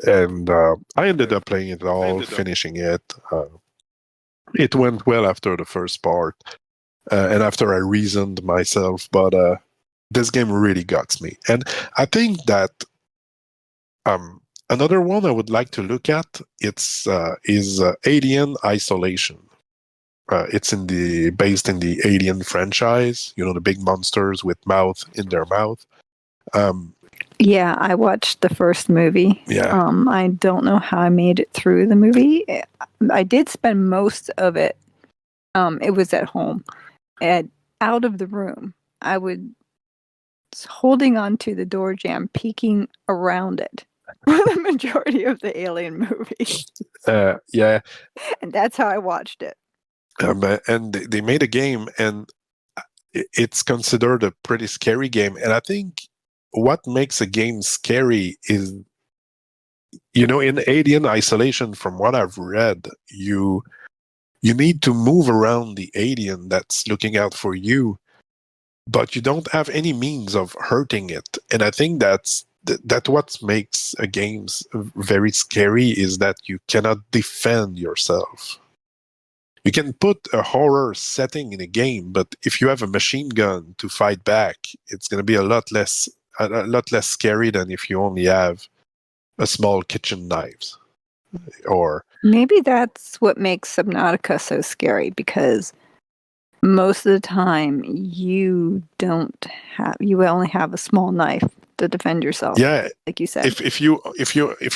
A: And I ended up playing it all, finishing it. It went well after the first part, and after I reasoned myself, but this game really got me. And I think that another one I would like to look at is Alien Isolation. It's based in the Alien franchise. The big monsters with mouth in their mouth.
B: Yeah, I watched the first movie.
A: Yeah.
B: I don't know how I made it through the movie. I did spend most of it. It was at home, and out of the room. I was holding on to the door jamb, peeking around it for the majority of the Alien movie.
A: Yeah.
B: And that's how I watched it.
A: And they made a game, and it's considered a pretty scary game. And I think what makes a game scary is, in Alien Isolation, from what I've read, you You need to move around the alien that's looking out for you, but you don't have any means of hurting it. And I think that what makes a game very scary is that you cannot defend yourself. You can put a horror setting in a game, but if you have a machine gun to fight back, it's going to be a lot less scary than if you only have a small kitchen knives. Or
B: maybe that's what makes Subnautica so scary, because most of the time you only have a small knife to defend yourself.
A: yeah,
B: like you said.
A: if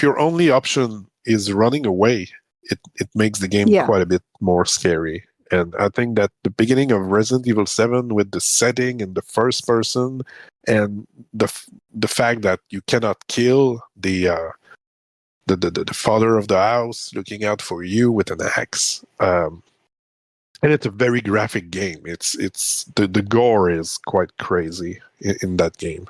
A: your only option is running away, it makes the game
B: Yeah.
A: quite a bit more scary. And I think that the beginning of Resident Evil 7 with the setting and the first person and the fact that you cannot kill the father of the house looking out for you with an axe. And it's a very graphic game. It's the gore is quite crazy in that game.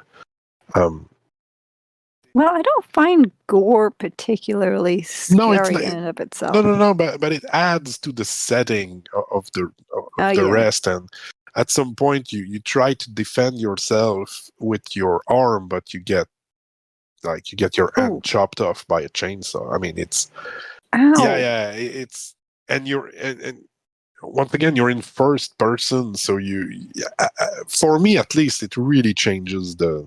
B: Well, I don't find gore particularly
A: No, it's
B: scary
A: not.
B: in and of itself.
A: No. But it adds to the setting of the
B: Yeah.
A: rest. And at some point, you try to defend yourself with your arm, but you get your
B: Ooh.
A: hand chopped off by a chainsaw. I mean, it's
B: Ow.
A: yeah. It's and and once again you're in first person, so for me at least, it really changes the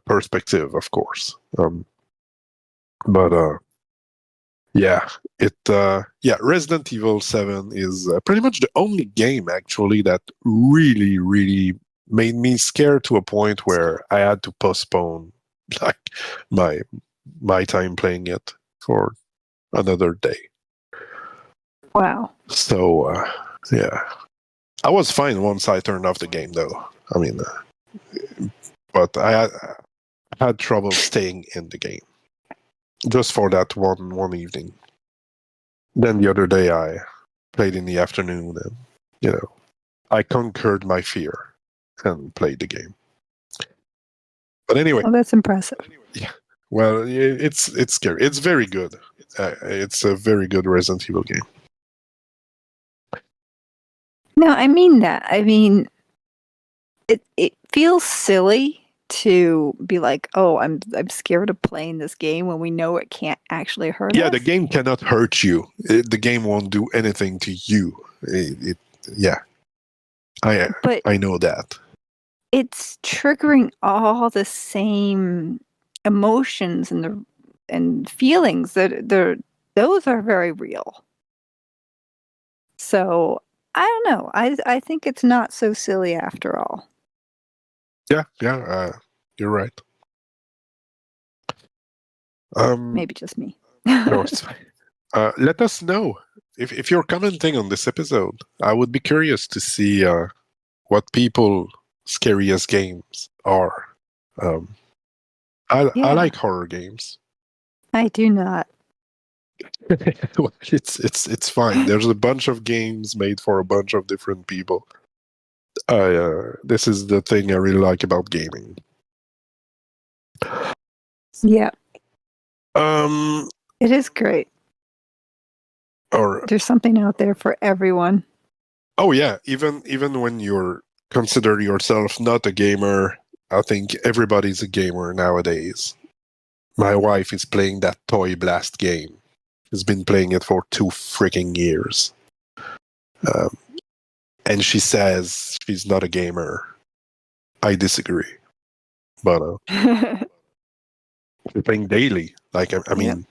A: perspective, of course. But yeah, Resident Evil 7 is pretty much the only game actually that really, really made me scared to a point where I had to postpone like my time playing it for another day.
B: Wow.
A: So yeah, I was fine once I turned off the game, though. I mean, but I had trouble staying in the game just for that one evening. Then the other day I played in the afternoon, and I conquered my fear and played the game. But anyway,
B: Oh, that's impressive.
A: yeah. Well, it's scary. It's very good. It's a very good Resident Evil game.
B: No, I mean that. I mean, it feels silly to be like, oh, I'm scared of playing this game when we know it can't actually hurt us.
A: Yeah, the game cannot hurt you. The game won't do anything to you. I know that.
B: It's triggering all the same emotions and feelings those are very real. So I don't know. I think it's not so silly after all.
A: Yeah, you're right.
B: Maybe just me.
A: No, it's fine. Let us know if you're commenting on this episode. I would be curious to see what people's scariest games are. I like horror games.
B: I do not.
A: It's fine. There's a bunch of games made for a bunch of different people. This is the thing I really like about gaming.
B: Yeah.
A: It
B: is great.
A: Or
B: there's something out there for everyone.
A: Oh yeah, even when you're consider yourself not a gamer, I think everybody's a gamer nowadays. My wife is playing that Toy Blast game. She's been playing it for 2 freaking years. And she says she's not a gamer. I disagree. But she's playing daily. Like, I mean,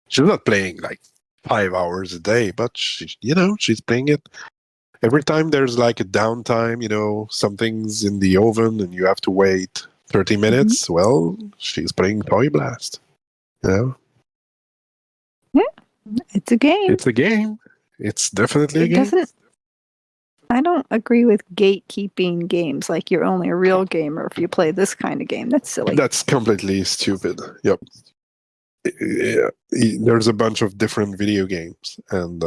A: she's not playing like 5 hours a day, but she's playing it. Every time there's like a downtime, something's in the oven and you have to wait 30 minutes, well, she's playing Toy Blast.
B: Yeah, it's a game.
A: It's a game. It's definitely a game.
B: I don't agree with gatekeeping games, like you're only a real gamer if you play this kind of game. That's silly.
A: That's completely stupid. Yep. Yeah. There's a bunch of different video games. And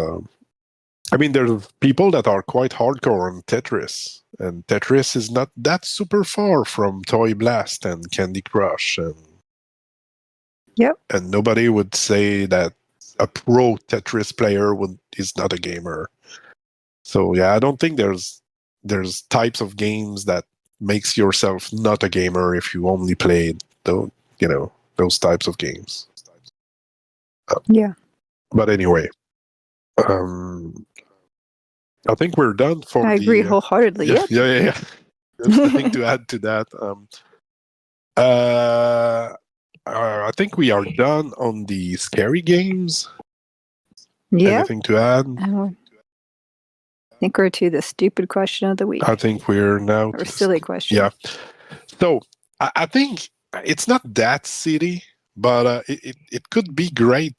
A: I mean, there's people that are quite hardcore on Tetris. And Tetris is not that super far from Toy Blast and Candy Crush. And
B: Yep.
A: And nobody would say that a pro Tetris player is not a gamer. So yeah, I don't think there's types of games that makes yourself not a gamer if you only played those types of games.
B: Yeah.
A: But anyway, um, I think we're done for
B: I agree wholeheartedly.
A: yeah,
B: Yep.
A: yeah. There's nothing to add to that. I think we are done on the scary games.
B: Yeah.
A: Anything to add?
B: I think we're to the stupid question of the week.
A: I think we're now
B: or silly question.
A: Yeah. So I think it's not that silly, but it could be great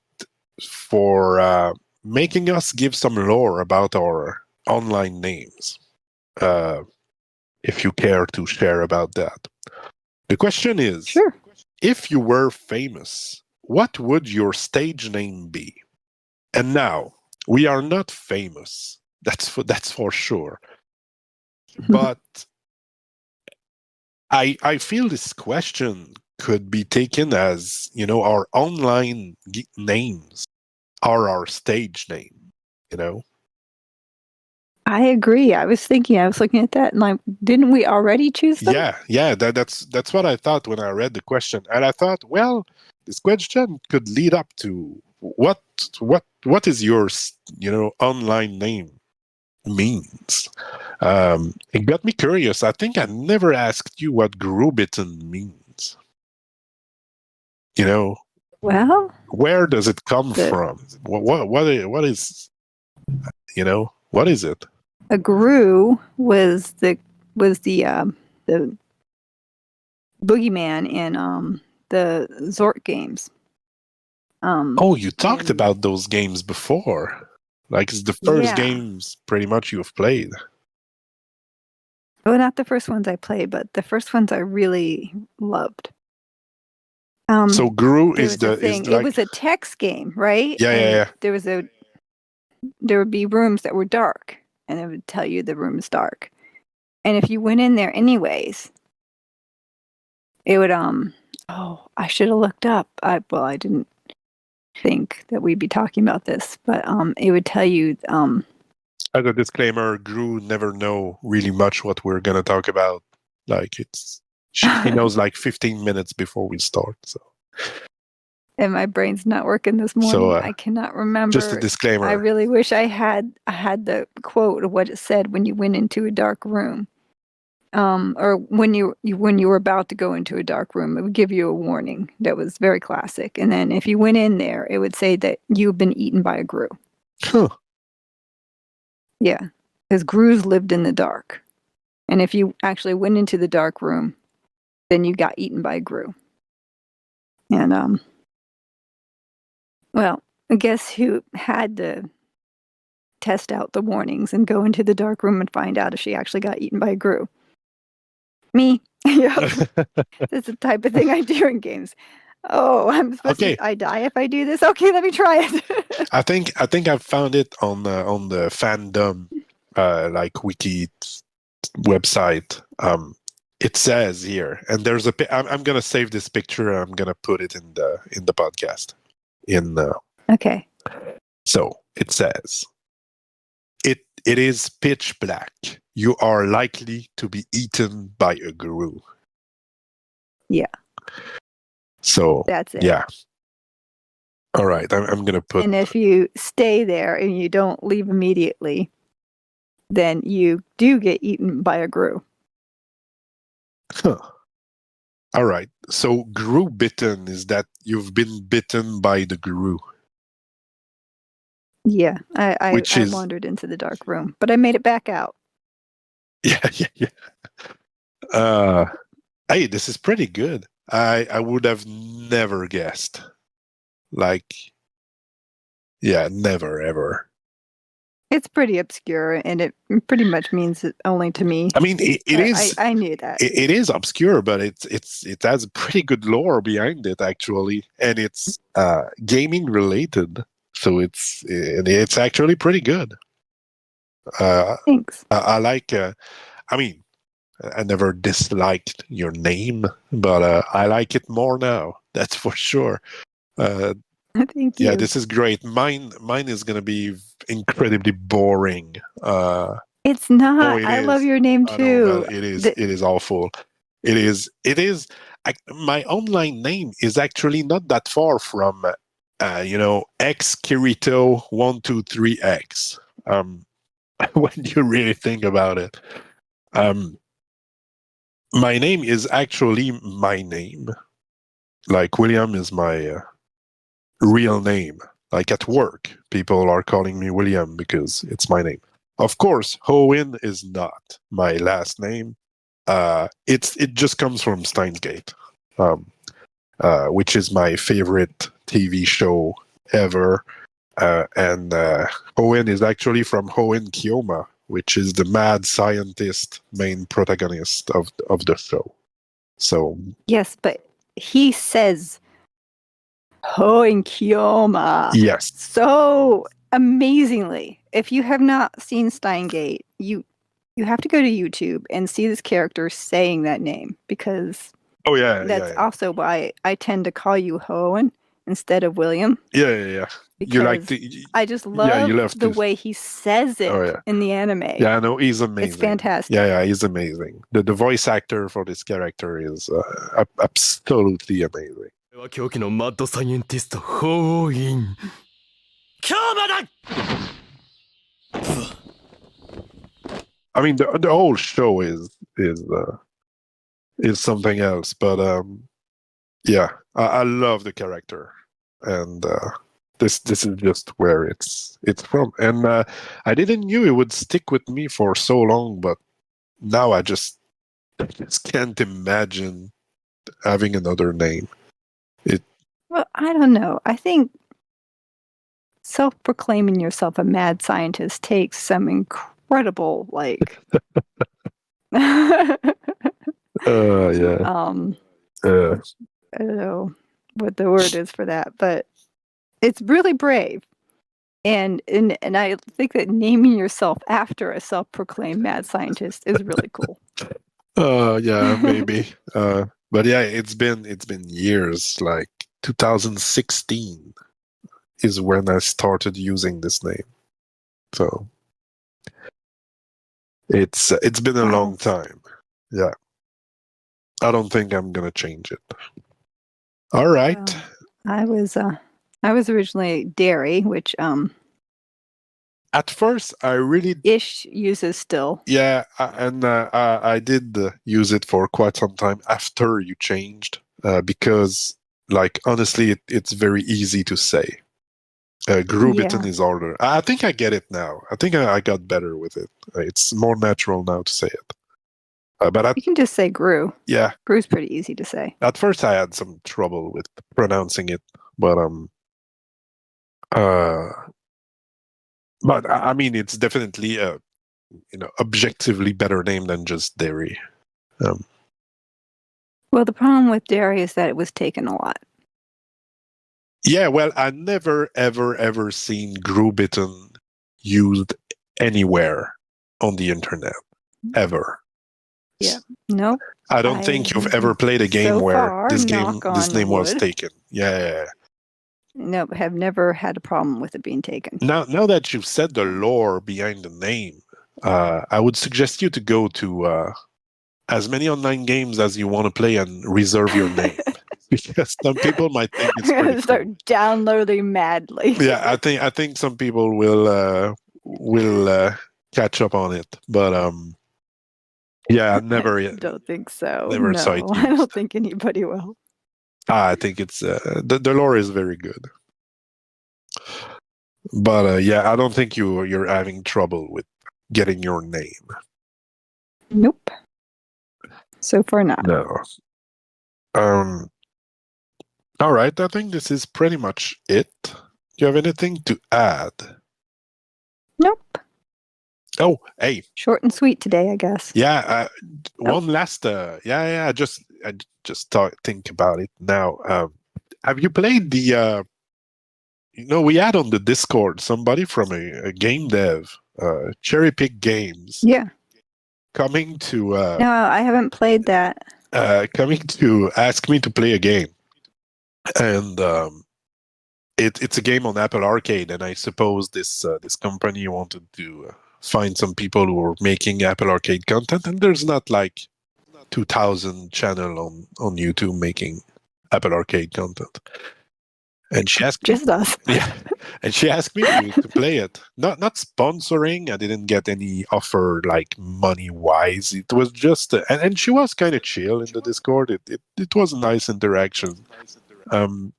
A: for making us give some lore about our online names. If you care to share about that. The question is,
B: Sure.
A: if you were famous, what would your stage name be? And now, we are not famous. That's for sure. But I feel this question could be taken as, our online names are our stage name,
B: I agree. I was looking at that, and like, didn't we already choose them?
A: Yeah. That's what I thought when I read the question, and I thought, well, this question could lead up to what is your online name means. It got me curious. I think I never asked you what Gruebitten means.
B: Well,
A: Where does it come from? What is what is it?
B: A Gru was the boogeyman in the Zort games.
A: Oh, you talked about those games before. Like it's the first games pretty much you've played.
B: Well, not the first ones I played, but the first ones I really loved.
A: So Gru is
B: like, it was a text game, right?
A: Yeah.
B: There would be rooms that were dark, and it would tell you the room's dark. And if you went in there anyways, it would I should have looked up. I didn't think that we'd be talking about this, but it would tell you
A: as a disclaimer, Gru never know really much what we're gonna talk about. Like she knows like 15 minutes before we start. So
B: and my brain's not working this morning. So, I cannot remember.
A: Just a disclaimer.
B: I really wish I had the quote of what it said when you went into a dark room. Or when you were about to go into a dark room, it would give you a warning that was very classic. And then if you went in there, it would say that you've been eaten by a Gru.
A: Huh.
B: Yeah, because Grus lived in the dark. And if you actually went into the dark room, then you got eaten by a Gru. And, well, I guess who had to test out the warnings and go into the dark room and find out if she actually got eaten by a Gru? Me. Yeah. That's the type of thing I do in games. Oh, I'm supposed to. I die if I do this. Okay, let me try it.
A: I think I've found it on the fandom like wiki website. It says here, and there's I'm gonna save this picture. And I'm gonna put it in the podcast.
B: Okay.
A: So it says, it is pitch black. You are likely to be eaten by a Gru.
B: Yeah.
A: So
B: that's it.
A: Yeah. All right. I'm gonna put.
B: And if you stay there and you don't leave immediately, then you do get eaten by a Gru.
A: Huh. All right. So Gruebitten is that you've been bitten by the Gru.
B: Yeah, I wandered into the dark room, but I made it back out.
A: Yeah. Hey, this is pretty good. I would have never guessed. Like, yeah, never ever.
B: It's pretty obscure, and it pretty much means it only to me.
A: I mean, it is.
B: I knew that
A: it is obscure, but it has pretty good lore behind it actually, and it's gaming related, so it's actually pretty good.
B: Thanks.
A: I like. I mean, I never disliked your name, but I like it more now. That's for sure.
B: Thank you.
A: Yeah, this is great. Mine is gonna be incredibly boring.
B: It's not.
A: Oh, it
B: I love
A: is.
B: your name
A: I know,
B: too.
A: but it is awful. It is. My online name is actually not that far from, X Kirito 123X. When you really think about it, um, my name is actually my name. Like William is my real name. Like at work, people are calling me William because it's my name. Of course, Hououin is not my last name. It just comes from Steins Gate, which is my favorite TV show ever. And Hououin is actually from Hououin Kiyoma, which is the mad scientist main protagonist of the show. So
B: Yes, but he says Hououin Kiyoma
A: yes,
B: so amazingly. If you have not seen Steingate, you have to go to YouTube and see this character saying that name, because
A: oh yeah,
B: that's
A: yeah,
B: also why I tend to call you Hououin instead of William,
A: yeah. You like
B: because
A: to,
B: I just
A: yeah, you
B: love
A: love
B: the
A: to.
B: way he says
A: Oh
B: it
A: yeah,
B: in the anime.
A: yeah. No, he's
B: It's
A: amazing.
B: fantastic.
A: Yeah, he's amazing. The voice actor for this character is absolutely amazing.
C: 俺は狂気のマッドサイエンティストホーイン今日まだ
A: I mean, the whole show is something else, but yeah, I love the character, and this is just where it's from, and I didn't knew it would stick with me for so long, but now I just can't imagine having another name.
B: Well, I don't know. I think self-proclaiming yourself a mad scientist takes some incredible, like,
A: Yeah.
B: I don't know what the word is for that, but it's really brave. And I think that naming yourself after a self-proclaimed mad scientist is really cool.
A: Yeah, maybe. But yeah, it's been years. Like 2016 is when I started using this name. So it's been a
B: Wow.
A: long time. Yeah. I don't think I'm gonna change it. All right.
B: Well, I was originally Dairy, which
A: At first, I really
B: Ish uses still.
A: yeah, and I did use it for quite some time after you changed, because, like, honestly, it's very easy to say. Gruebitten
B: Yeah.
A: is harder. I think I get it now. I think I got better with it. It's more natural now to say it. But
B: You can just say Gru.
A: yeah,
B: Gru's pretty easy to say.
A: at first I had some trouble with pronouncing it, but uh, I mean, it's definitely a objectively better name than just Dairy.
B: Well, the problem with Dairy is that it was taken a lot.
A: Yeah, well, I never, ever, ever seen Gruebitten used anywhere on the internet, ever.
B: Yeah. Nope.
A: I don't think you've ever played a game
B: So
A: where
B: far,
A: this
B: knock
A: name
B: on
A: was
B: wood.
A: taken. Yeah.
B: Nope, have never had a problem with it being taken.
A: Now that you've said the lore behind the name, I would suggest you to go to as many online games as you want to play and reserve your name. Because some people might think it's
B: I'm
A: pretty
B: gonna start
A: cool.
B: downloading madly.
A: Yeah, I think some people will catch up on it, but yeah, never
B: I don't think so.
A: never saw it
B: No, I
A: used.
B: don't think anybody will.
A: I think it's the lore is very good, but yeah, I don't think you're having trouble with getting your name.
B: Nope. So far, not.
A: No. All right, I think this is pretty much it. Do you have anything to add?
B: Nope.
A: Oh, hey,
B: Short and sweet today, I guess.
A: yeah. One last. Yeah. I just think about it now. Have you played the? We had on the Discord somebody from a game dev, Cherry Pick Games,
B: Yeah.
A: coming to
B: No, I haven't played that.
A: coming to ask me to play a game, and it's a game on Apple Arcade, and I suppose this company wanted to find some people who are making Apple Arcade content, and there's not like 2,000 channel on YouTube making Apple Arcade content. And she asked me,
B: Just us.
A: yeah, and she asked me to play it. Not sponsoring. I didn't get any offer like money wise. It was just, and she was kind of chill in the Discord. It was a nice interaction. And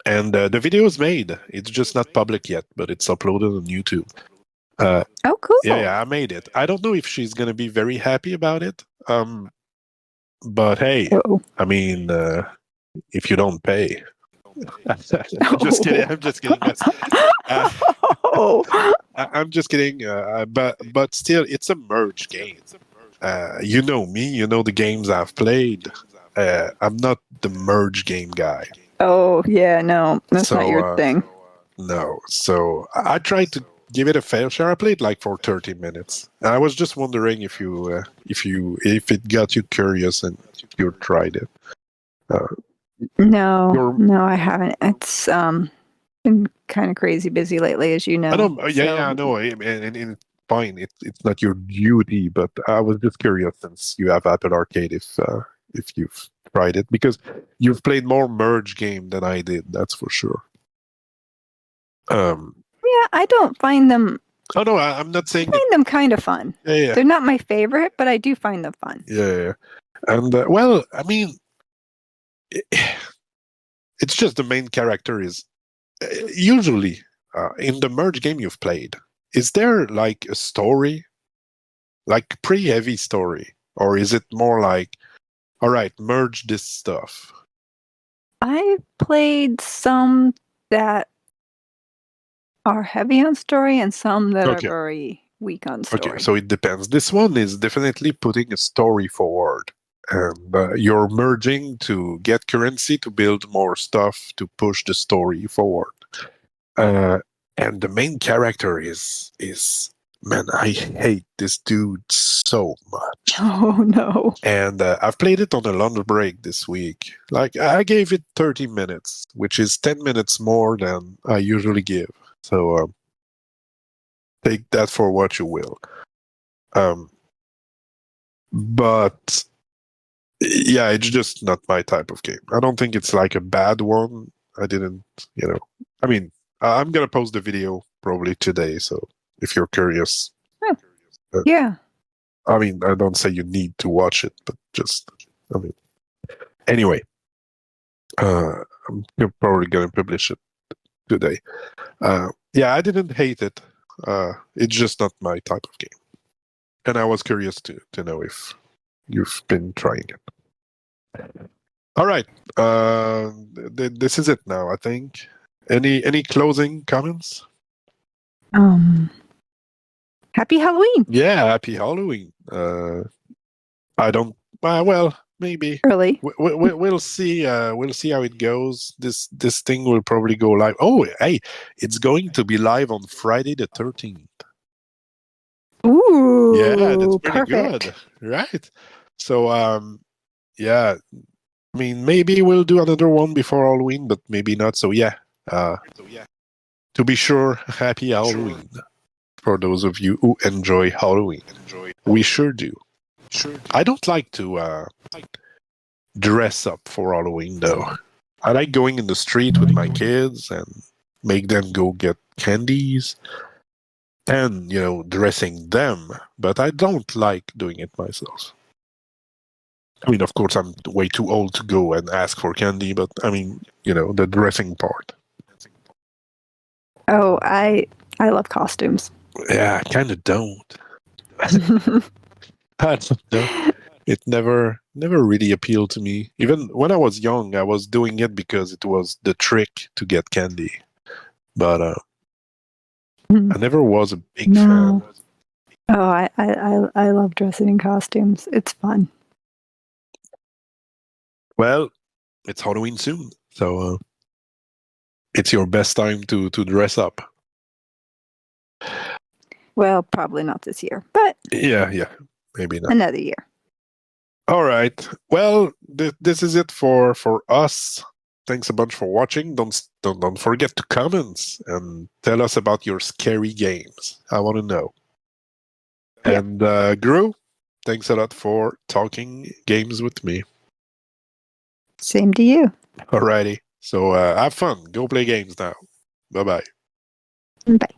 A: the video is made. It's just not public yet, but it's uploaded on YouTube.
B: Oh, cool.
A: Yeah, I made it. I don't know if she's gonna be very happy about it. But hey,
B: Uh-oh.
A: I mean, if you don't pay, I'm just kidding. I'm just kidding.
B: Oh.
A: I'm just kidding. But still, it's a merge game. You know me. You know the games I've played. I'm not the merge game guy.
B: Oh, yeah, no, that's not your thing.
A: No. So I tried to give it a fair share. I played like for 30 minutes. And I was just wondering if it got you curious and you tried it.
B: No, I haven't. It's been kind of crazy busy lately, as you know.
A: I know. Yeah, I know. And fine. It's not your duty, but I was just curious since you have Apple Arcade if you've tried it, because you've played more merge game than I did. That's for sure.
B: Yeah, I don't find them.
A: Oh no, I'm not saying.
B: I find them kind of fun.
A: Yeah.
B: They're not my favorite, but I do find them fun.
A: Yeah. And well, I mean, it's just the main character is usually in the merge game you've played. Is there like a story, like pretty heavy story, or is it more like, all right, merge this stuff?
B: I played some that are heavy on story and some that are very weak on story.
A: Okay, so it depends. This one is definitely putting a story forward. And you're merging to get currency to build more stuff to push the story forward. And the main character is man, I hate this dude so much.
B: Oh no.
A: And I've played it on a lunch break this week. Like I gave it 30 minutes, which is 10 minutes more than I usually give. So take that for what you will. But yeah, it's just not my type of game. I don't think it's like a bad one. I didn't, I mean, I'm going to post the video probably today. So if you're curious.
B: Yeah.
A: I mean, I don't say you need to watch it, but just, I mean, anyway, I'm probably going to publish it today. Yeah, I didn't hate it. It's just not my type of game. And I was curious to know if you've been trying it. All right. This is it now, I think. Any closing comments?
B: Happy Halloween.
A: Yeah, happy Halloween. I don't. Well, maybe.
B: Early.
A: We'll see. We'll see how it goes. This thing will probably go live. Oh, hey, it's going to be live on Friday the 13th.
B: Ooh.
A: Yeah, that's pretty
B: perfect.
A: good, right? So, yeah. I mean, maybe we'll do another one before Halloween, but maybe not. So yeah. To be sure, happy Halloween for those of you who enjoy Halloween. We sure do. I don't like to dress up for Halloween though. I like going in the street with my kids and make them go get candies and dressing them, but I don't like doing it myself. I mean, of course, I'm way too old to go and ask for candy, but I mean, the dressing part.
B: Oh, I love costumes.
A: Yeah, I kind of don't. I don't know. It never really appealed to me. Even when I was young, I was doing it because it was the trick to get candy. But I never was a big fan.
B: Oh, I love dressing in costumes. It's fun.
A: Well, it's Halloween soon, so it's your best time to dress up.
B: Well, probably not this year, but
A: yeah, maybe not.
B: Another year.
A: All right. Well, this is it for us. thanks a bunch for watching. Don't forget to comment and tell us about your scary games. I want to know.
B: Yeah.
A: And Gru, thanks a lot for talking games with me.
B: Same to you.
A: Alrighty. So have fun. Go play games now. Bye-bye.
B: Bye.